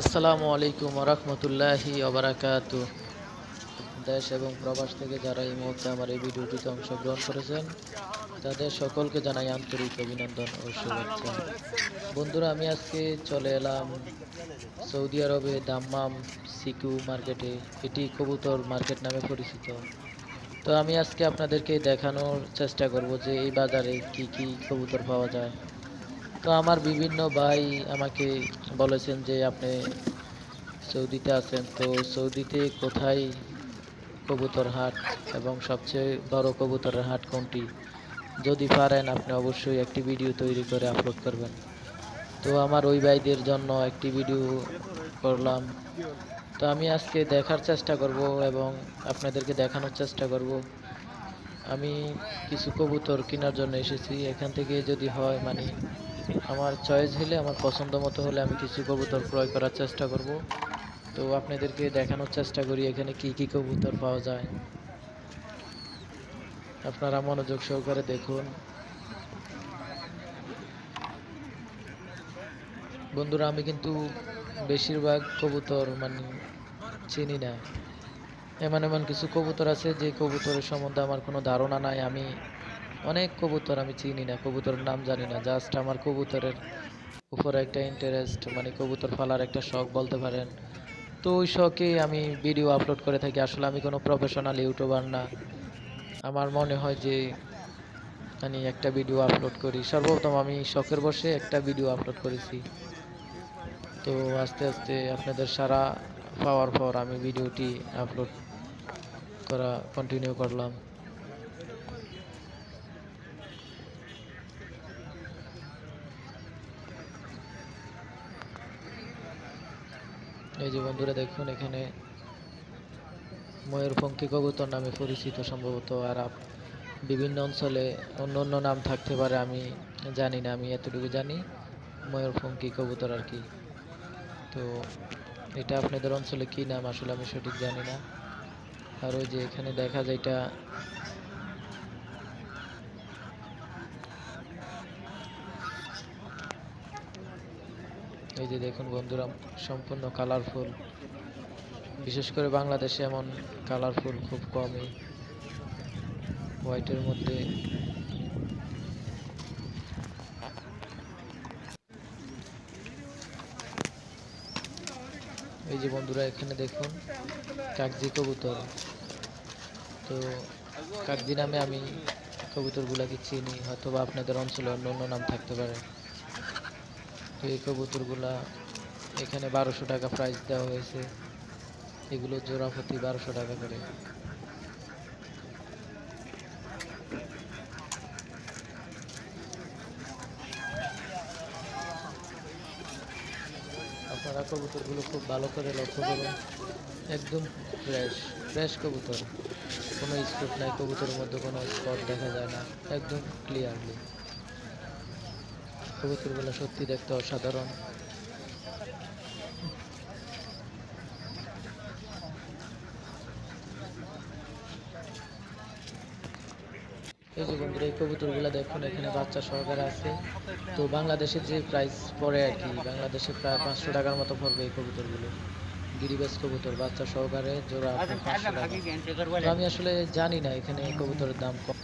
আসসালামু আলাইকুম ওরহমতুল্লাহি ওবারাকাতু। দেশ এবং প্রবাস থেকে যারা এই মুহূর্তে আমার এই ভিডিওটিতে অংশগ্রহণ করেছেন তাদের সকলকে জানাই আন্তরিক অভিনন্দন ও শুভেচ্ছা। বন্ধুরা, আমি আজকে চলে এলাম সৌদি আরবে দাম্মাম সিকিউ মার্কেটে। এটি কবুতর মার্কেট নামে পরিচিত। তো আমি আজকে আপনাদেরকে দেখানোর চেষ্টা করব যে এই বাজারে কি কি কবুতর পাওয়া যায়। তো আমার বিভিন্ন ভাই আমাকে বলেছেন যে আপনি সৌদিতে আছেন, তো সৌদিতে কোথায় কবুতর হাট এবং সবচেয়ে বড় কবুতরের হাট কোনটি? যদি পারেন আপনি অবশ্যই একটি ভিডিও তৈরি করে আপলোড করবেন। তো আমার ওই ভাইদের জন্য একটি ভিডিও করলাম। তো আমি আজকে দেখার চেষ্টা করব এবং আপনাদেরকে দেখানোর চেষ্টা করব। আমি কিছু কবুতর কেনার জন্য এসেছি। এখান থেকে যদি হয় মানে আমার চয়েস হলে, আমার পছন্দ মতো হলে আমি কিছু কবুতর ক্রয় করার চেষ্টা করব। তো আপনাদেরকে দেখানোর চেষ্টা করি এখানে কি কি কবুতর পাওয়া যায়। আপনারা মনোযোগ সহকারে দেখুন। বন্ধুরা, আমি কিন্তু বেশিরভাগ কবুতর মানে চিনি না। এমন এমন কিছু কবুতর আছে যে কবুতরের সম্বন্ধে আমার কোনো ধারণা নাই। আমি অনেক কবুতর আমি চিনি না, কবুতরের নাম জানি না। জাস্ট আমার কবুতরের উপরে একটা ইন্টারেস্ট, মানে কবুতর পালার একটা শখ বলতে পারেন। তো ওই শখে আমি ভিডিও আপলোড করে থাকি। আসলে আমি কোনো প্রফেশনাল ইউটিউবার না। আমার মনে হয় যে আমি একটা ভিডিও আপলোড করি। সর্বপ্রথম আমি শখের বসে একটা ভিডিও আপলোড করেছি। তো আস্তে আস্তে আপনাদের সাড়া পাওয়ার পর আমি ভিডিওটি আপলোড করা কন্টিনিউ করলাম। এই যে বন্ধুরা দেখুন, এখানে ময়ূরপঙ্খী কবুতর নামে পরিচিত সম্ভবত। আর বিভিন্ন অঞ্চলে অন্য অন্য নাম থাকতে পারে, আমি জানি না। আমি এতটুকু জানি ময়ূরপঙ্খী কবুতর আর কি। তো এটা আপনাদের অঞ্চলে কি নাম আসলে আমি সঠিক জানি না। আর ওই যে এখানে দেখা যায় এটা এই যে দেখুন বন্ধুরা, সম্পূর্ণ কালারফুল। বিশেষ করে বাংলাদেশে এমন কালারফুল খুব কমই, হোয়াইটের মধ্যে। এই যে বন্ধুরা এখানে দেখুন কাকজি কবুতর। তো কাকজি নামে আমি কবুতরগুলাকে চিনি, হয়তো বা আপনাদের অঞ্চলে অন্য অন্য নাম থাকতে পারে। তো এই কবুতরগুলা এখানে 1200 টাকা প্রাইস দেওয়া হয়েছে। এগুলো জোড়া প্রতি 1200 টাকা করে। আপনারা কবুতরগুলো খুব ভালো করে লক্ষ্য করুন। একদম ফ্রেশ ফ্রেশ কবুতর, কোনো স্পট নাই কবুতরের মধ্যে, কোনো স্পট দেখা যায় না, একদম ক্লিয়ারলি। কবুতরগুলো সত্যি দেখতে অসাধারণ। এই যে বন্ধুরা এই কবুতরগুলো দেখুন, এখানে বাচ্চা সহকারে আছে। তো বাংলাদেশের যে প্রাইস পড়ে আর কি, বাংলাদেশে প্রায় 500 টাকার মতো পড়বে এই কবুতরগুলো। গিরিবাজ কবুতর বাচ্চা সহকারে জোড়া আপনার 500 টাকা। তো আমি আসলে জানি না এখানে কবুতরের দাম কম।